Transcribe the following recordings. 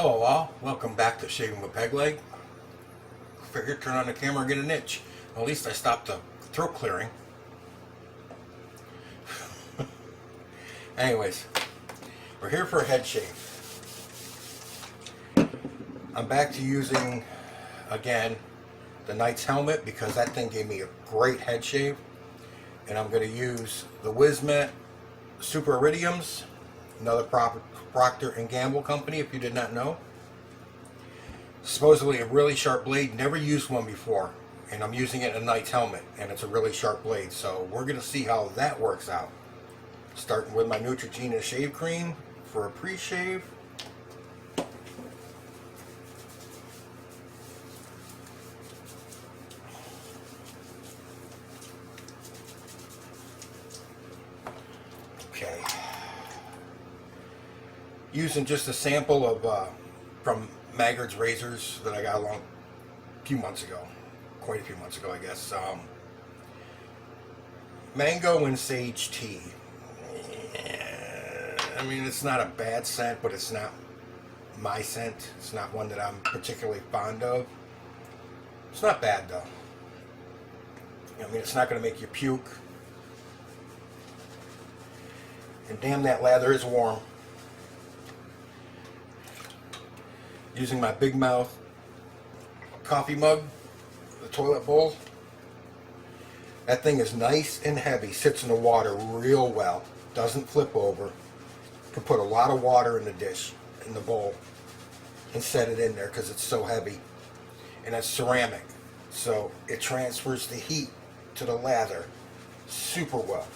Hello all, welcome back to Shaving with Peg Leg. Figured turn on the camera and get an itch. At least I stopped the throat clearing. Anyways, we're here for a head shave. I'm back to using, again, the Knight's helmet because that thing gave me a great head shave. And I'm going to use the Wizamet Super Iridiums, another Procter & Gamble company, if you did not know. Supposedly a really sharp blade, never used one before, and I'm using it in a Knight's helmet, and it's a really sharp blade, so we're going to see how that works out. Starting with my Neutrogena shave cream for a pre-shave. Okay. Using just a sample of from Maggard's razors that I got a few months ago, quite a few months ago, I guess. Mango and sage tea. I mean, it's not a bad scent, but it's not my scent. It's not one that I'm particularly fond of. It's not bad though. I mean, it's not going to make you puke. And damn, that lather is warm. Using my big mouth coffee mug, the toilet bowl. That thing is nice and heavy, sits in the water real well, doesn't flip over. You can put a lot of water in the dish, in the bowl, and set it in there because it's so heavy. And it's ceramic, so it transfers the heat to the lather super well.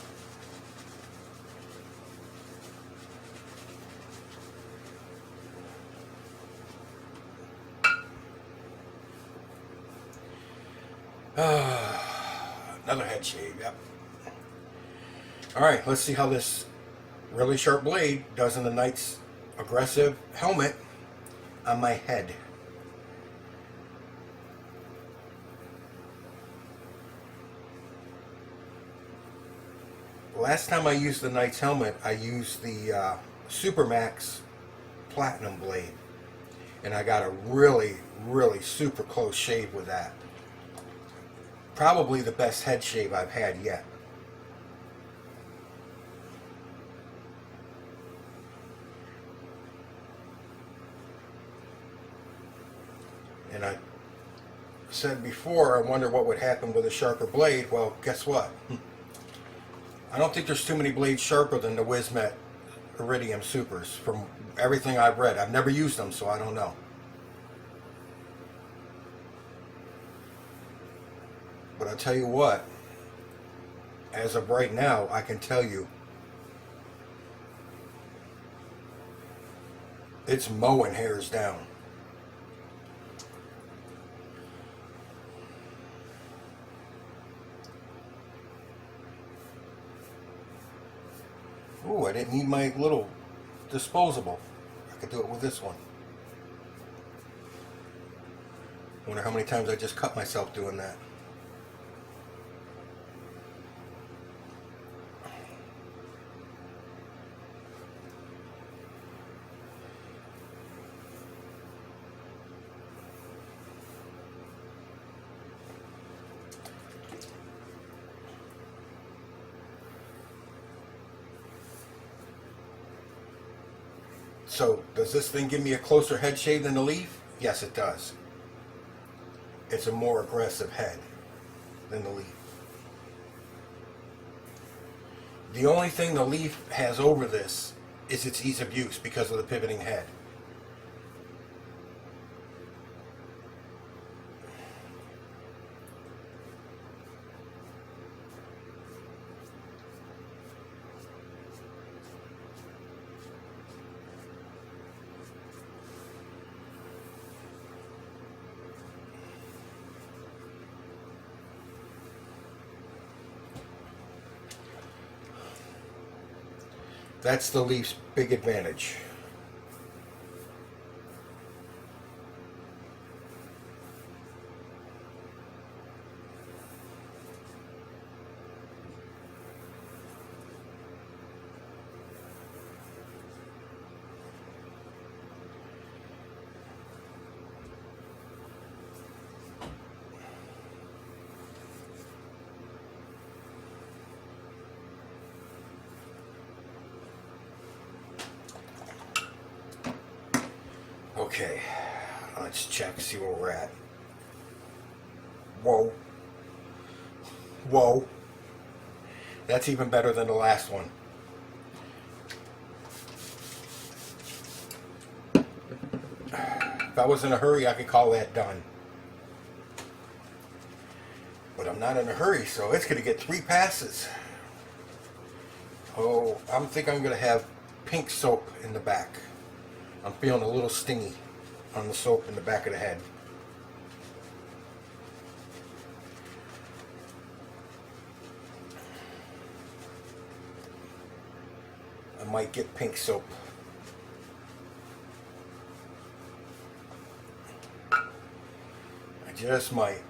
Another head shave, yep. Alright, let's see how this really sharp blade does in the Knight's aggressive helmet on my head. Last time I used the Knight's helmet, I used the Supermax Platinum blade. And I got a really, really super close shave with that. Probably the best head shave I've had yet. And I said before, I wonder what would happen with a sharper blade. Well, guess what? I don't think there's too many blades sharper than the Wizamet Iridium Supers from everything I've read. I've never used them, so I don't know. But I'll tell you what, as of right now, I can tell you, it's mowing hairs down. Ooh, I didn't need my little disposable. I could do it with this one. Wonder how many times I just cut myself doing that. So, does this thing give me a closer head shave than the Leaf? Yes, it does. It's a more aggressive head than the Leaf. The only thing the Leaf has over this is its ease of use because of the pivoting head. That's the Leaf's big advantage. Okay, let's check, see where we're at. Whoa. Whoa. That's even better than the last one. If I was in a hurry, I could call that done. But I'm not in a hurry, so it's going to get 3 passes. Oh, I think I'm going to have pink soap in the back. I'm feeling a little stingy on the soap in the back of the head. I might get pink soap. I just might.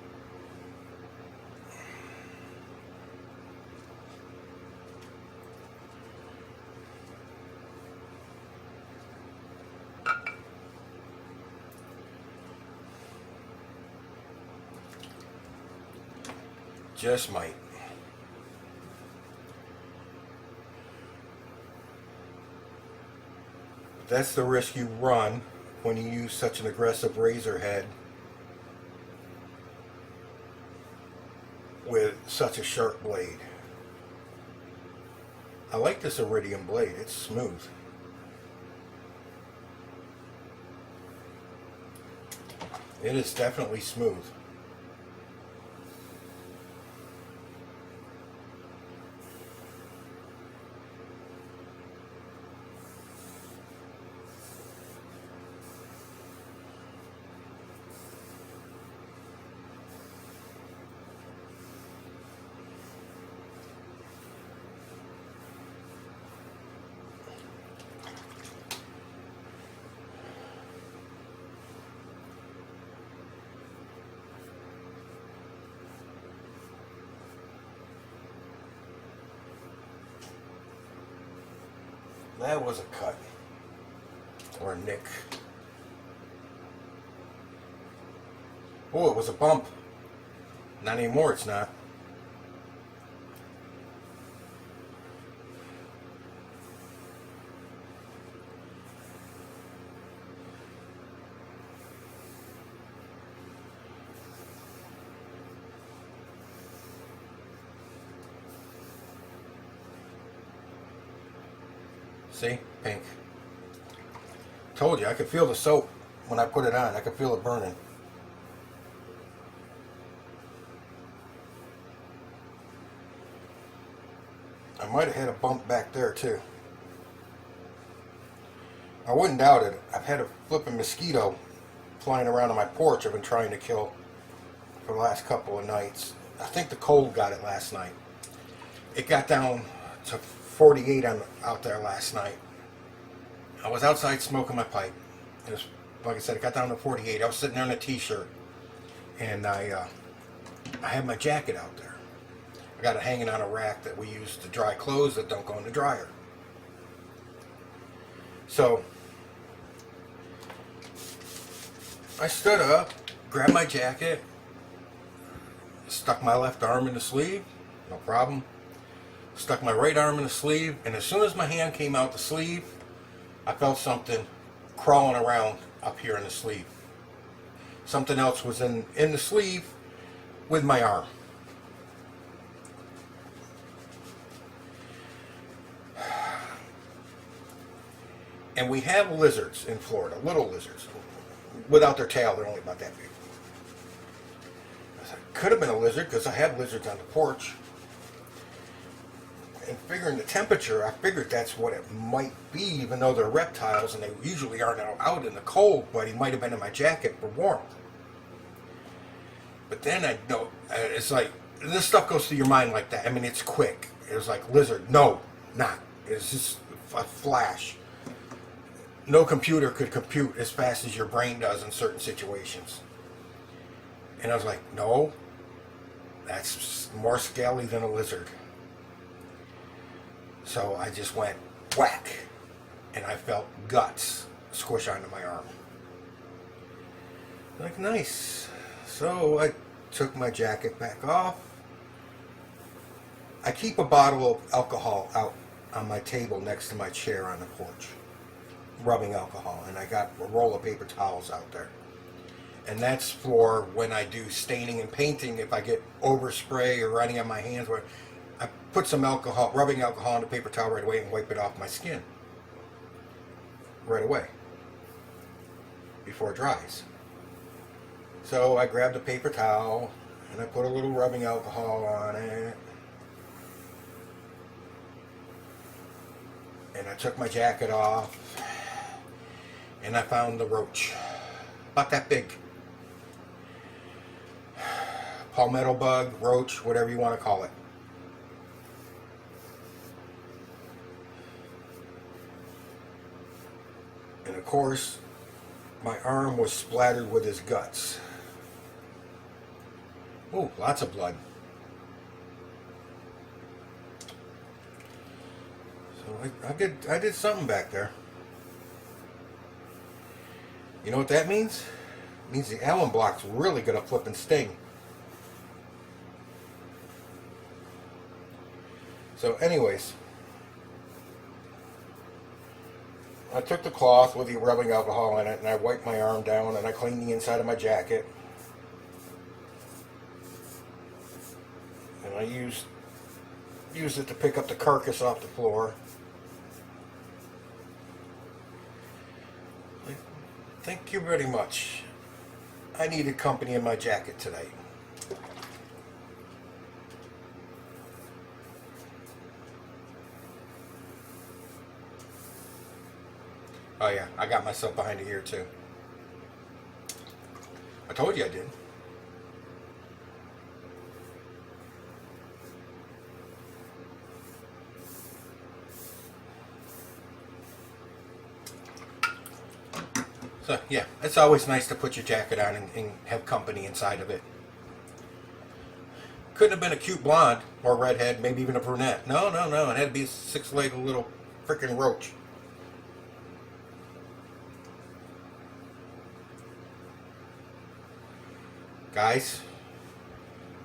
Just might. That's the risk you run when you use such an aggressive razor head with such a sharp blade. I like this iridium blade. It's smooth. It is definitely smooth. That was a cut. Or a nick. Oh, it was a bump. Not anymore, it's not. See? Pink. Told you, I could feel the soap when I put it on. I could feel it burning. I might have had a bump back there too. I wouldn't doubt it. I've had a flipping mosquito flying around on my porch I've been trying to kill for the last couple of nights. I think the cold got it last night. It got down to 48 out there last night. I was outside smoking my pipe. It was, like I said, it got down to 48. I was sitting there in a t-shirt, and I had my jacket out there. I got it hanging on a rack that we use to dry clothes that don't go in the dryer. So I stood up, grabbed my jacket, stuck my left arm in the sleeve, no problem. Stuck my right arm in the sleeve, and as soon as my hand came out the sleeve, I felt something crawling around up here in the sleeve. Something else was in the sleeve with my arm. And we have lizards in Florida, little lizards. Without their tail, they're only about that big. I said, could have been a lizard because I have lizards on the porch. And figuring the temperature, I figured that's what it might be, even though they're reptiles and they usually aren't out in the cold, but he might have been in my jacket for warmth. But then I know, it's like, this stuff goes through your mind like that. I mean, it's quick. It was like, lizard, no, not. It's just a flash. No computer could compute as fast as your brain does in certain situations. And I was like, no, that's more scaly than a lizard. So I just went whack, and I felt guts squish onto my arm. Like, nice. So I took my jacket back off. I keep a bottle of alcohol out on my table next to my chair on the porch. rubbing alcohol, and I got a roll of paper towels out there. And that's for when I do staining and painting. If I get overspray or running on my hands, where I put some alcohol, rubbing alcohol on the paper towel right away and wipe it off my skin right away before it dries. So I grabbed a paper towel and I put a little rubbing alcohol on it. And I took my jacket off and I found the roach. About that big. Palmetto bug, roach, whatever you want to call it. And of course, my arm was splattered with his guts. Ooh, lots of blood. So I did something back there. You know what that means? It means the alum block's really gonna flip and sting. So anyways, I took the cloth with the rubbing alcohol in it and I wiped my arm down and I cleaned the inside of my jacket. And I used it to pick up the carcass off the floor. Thank you very much. I needed company in my jacket tonight. Oh yeah, I got myself behind the ear too. I told you I did. So yeah, it's always nice to put your jacket on and have company inside of it. Couldn't have been a cute blonde or redhead, maybe even a brunette. No, no, no, it had to be a six-legged little freaking roach. Guys,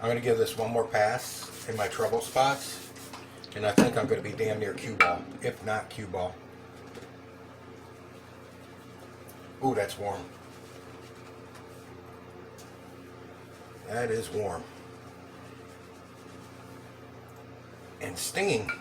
I'm going to give this one more pass in my trouble spots, and I think I'm going to be damn near cue ball, if not cue ball. Ooh, that's warm. That is warm. And stinging.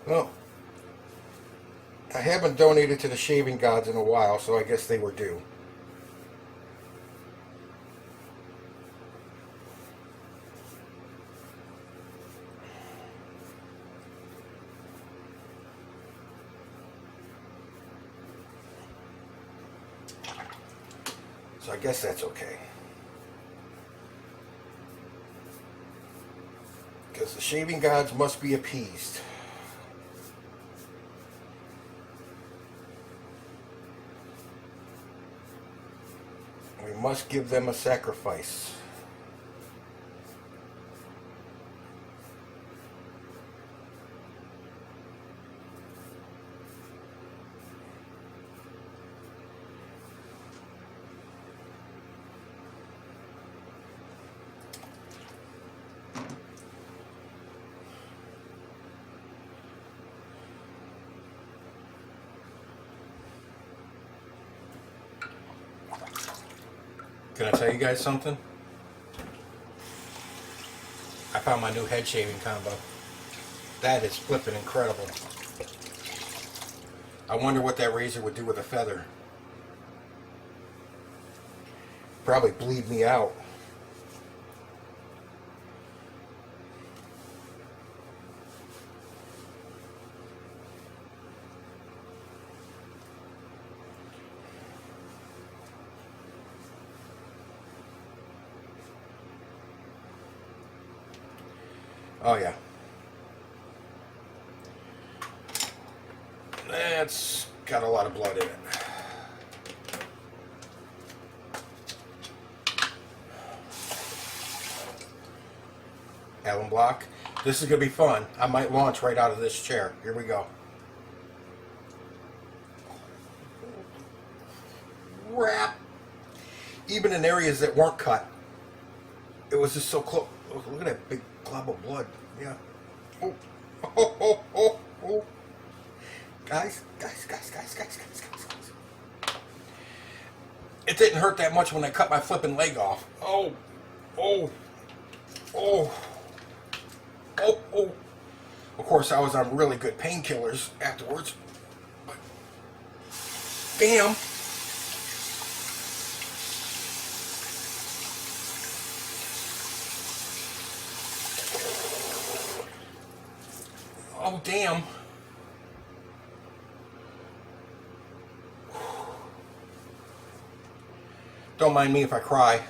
Well, I haven't donated to the shaving gods in a while, so I guess they were due. So I guess that's okay. Because the shaving gods must be appeased. We must give them a sacrifice. Can I tell you guys something? I found my new head shaving combo. That is flipping incredible. I wonder what that razor would do with a feather. Probably bleed me out. Oh yeah. That's got a lot of blood in it. Alum block. This is going to be fun. I might launch right out of this chair. Here we go. Crap. Even in areas that weren't cut, it was just so close. Oh, look at that big glob of blood. Yeah. Oh. Oh, oh, oh, oh. Guys. It didn't hurt that much when I cut my flipping leg off. Oh. Oh. Oh. Oh, oh. Of course, I was on really good painkillers afterwards. But damn. Oh, damn. Don't mind me if I cry.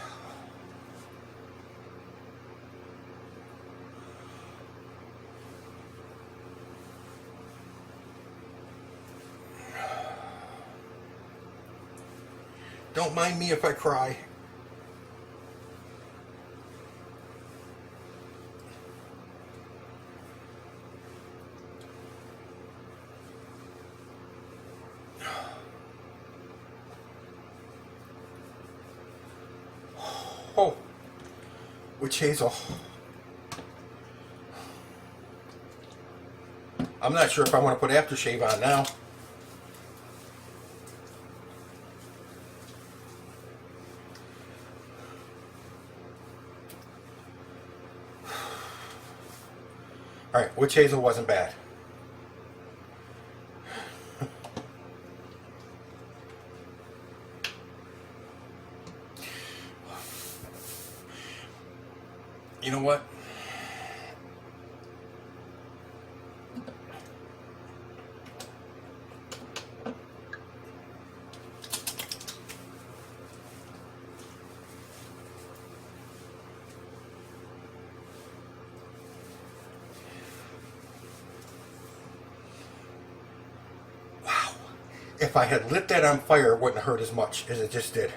Don't mind me if I cry. Oh, witch hazel. I'm not sure if I want to put aftershave on now. Alright, witch hazel wasn't bad. You know what? Wow. If I had lit that on fire, it wouldn't hurt as much as it just did.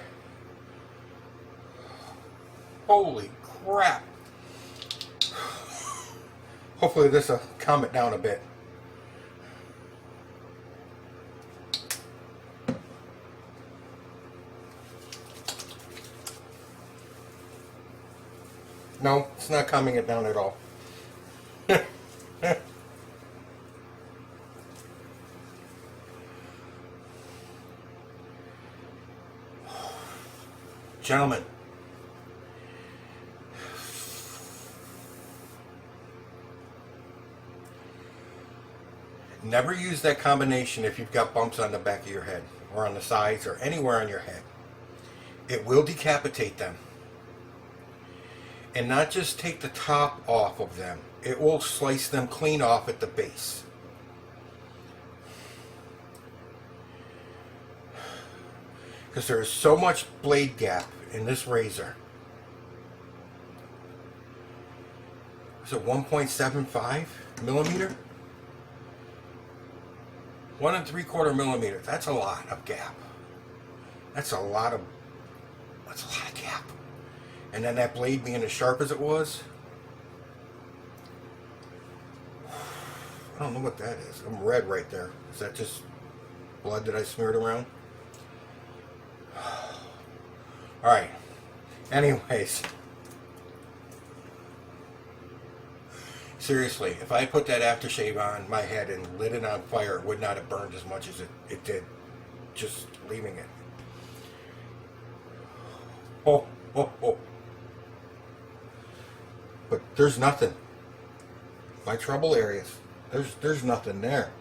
Holy crap. Hopefully this will calm it down a bit. No, it's not calming it down at all. Gentlemen, never use that combination if you've got bumps on the back of your head or on the sides or anywhere on your head. It will decapitate them. And not just take the top off of them. It will slice them clean off at the base. Because there is so much blade gap in this razor. Is it 1.75 millimeter? 1 3/4 millimeter. That's a lot of gap. That's a lot of gap. And then that blade being as sharp as it was. I don't know what that is. I'm red right there. Is that just blood that I smeared around? Alright. Anyways. Seriously, if I put that aftershave on my head and lit it on fire, it would not have burned as much as it did just leaving it. Oh, oh, oh. But there's nothing. My trouble areas, there's nothing there.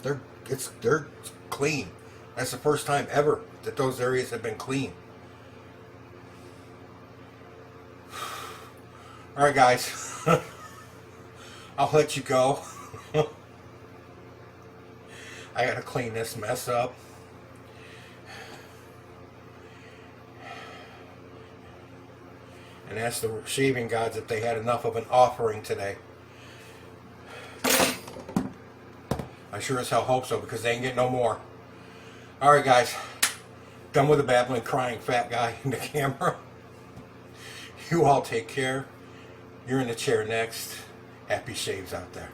They're clean. That's the first time ever that those areas have been clean. All right, guys. I'll let you go. I gotta clean this mess up. And ask the shaving gods if they had enough of an offering today. I I sure as hell hope so, because they ain't getting no more. Alright guys, done with the babbling, crying fat guy in the camera. You all take care. You're in the chair next. Happy shaves out there.